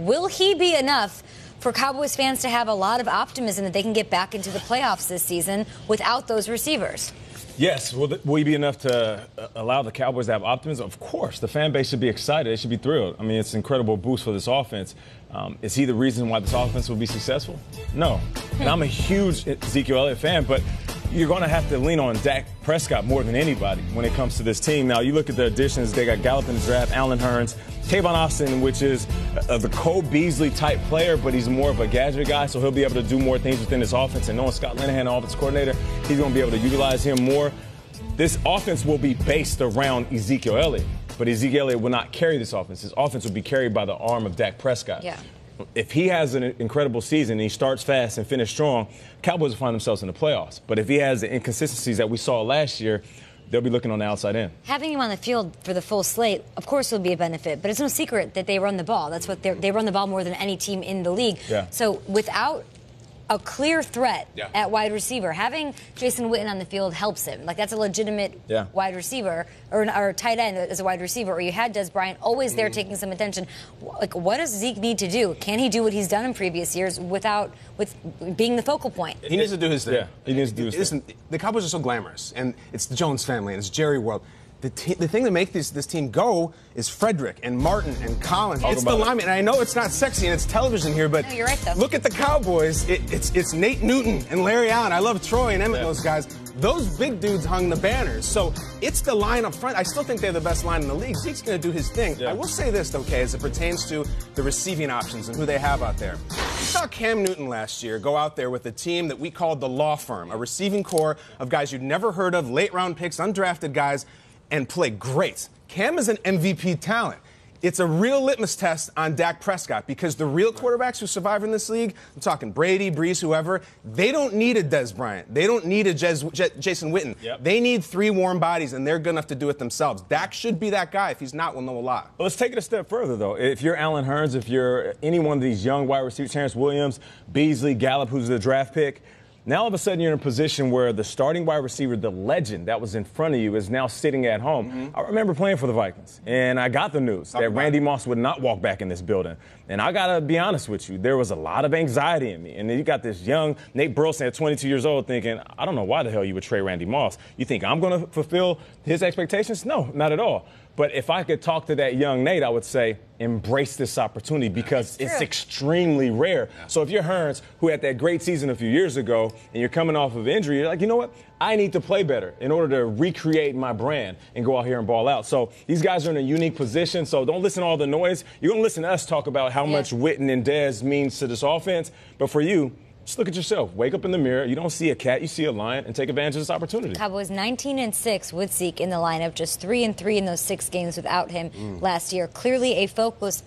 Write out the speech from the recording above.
Will he be enough for Cowboys fans to have a lot of optimism that they can get back into the playoffs this season without those receivers? Yes. Will he be enough to allow the Cowboys to have optimism? Of course. The fan base should be excited. They should be thrilled. I mean, it's an incredible boost for this offense. Is he the reason why this offense will be successful? No. And I'm a huge Ezekiel Elliott fan, but you're going to have to lean on Dak Prescott more than anybody when it comes to this team. Now, you look at the additions. They got Gallup in the draft, Allen Hurns, Tavon Austin, which is the Cole Beasley-type player, but he's more of a gadget guy, so he'll be able to do more things within this offense. And knowing Scott Linehan, the offense coordinator, he's going to be able to utilize him more. This offense will be based around Ezekiel Elliott, but Ezekiel Elliott will not carry this offense. His offense will be carried by the arm of Dak Prescott. Yeah. If he has an incredible season and he starts fast and finishes strong, Cowboys will find themselves in the playoffs. But if he has the inconsistencies that we saw last year, they'll be looking on the outside in. Having him on the field for the full slate, of course, will be a benefit. But it's no secret that they run the ball. That's what they run the ball more than any team in the league. Yeah. So without a clear threat at wide receiver, having Jason Witten on the field helps him. Like, that's a legitimate wide receiver or tight end as a wide receiver. Or you had Des Bryant always there taking some attention. Like, what does Zeke need to do? Can he do what he's done in previous years with being the focal point? He needs to do his thing. Yeah, he needs to do his thing. The Cowboys are so glamorous, and it's the Jones family, and it's Jerry World. The thing that makes this team go is Frederick and Martin and Collins. It's the lineman. And I know it's not sexy and it's television here, but no, you're right, though. Look at the Cowboys. It's Nate Newton and Larry Allen. I love Troy and Emmett, those guys. Those big dudes hung the banners. So it's the line up front. I still think they're the best line in the league. Zeke's going to do his thing. Yeah. I will say this, though, Kay, as it pertains to the receiving options and who they have out there. We saw Cam Newton last year go out there with a team that we called the Law Firm, a receiving core of guys you'd never heard of, late-round picks, undrafted guys, and play great. Cam is an MVP talent. It's a real litmus test on Dak Prescott because the real quarterbacks who survive in this league, I'm talking Brady, Brees, whoever, they don't need a Des Bryant. They don't need a Jason Witten. They need three warm bodies, and they're good enough to do it themselves. Dak should be that guy. If he's not, we'll know a lot. Well, let's take it a step further, though. If you're Allen Hurns, if you're any one of these young wide receivers, Terrence Williams, Beasley, Gallup, who's the draft pick, now all of a sudden you're in a position where the starting wide receiver, the legend that was in front of you, is now sitting at home. I remember playing for the Vikings, and I got the news that Randy Moss would not walk back in this building. And I got to be honest with you, there was a lot of anxiety in me. And then you got this young Nate Burleson at 22 years old thinking, I don't know why the hell you would trade Randy Moss. You think I'm going to fulfill his expectations? No, not at all. But if I could talk to that young Nate, I would say, embrace this opportunity because it's extremely rare. So if you're Hurns, who had that great season a few years ago, and you're coming off of injury, you're like, you know what? I need to play better in order to recreate my brand and go out here and ball out. So these guys are in a unique position, so don't listen to all the noise. You're going to listen to us talk about how much Witten and Dez means to this offense. But for you, just look at yourself. Wake up in the mirror. You don't see a cat, you see a lion, and take advantage of this opportunity. Cowboys 19-6 with Zeke in the lineup, just 3-3 in those 6 games without him last year. Clearly a focus.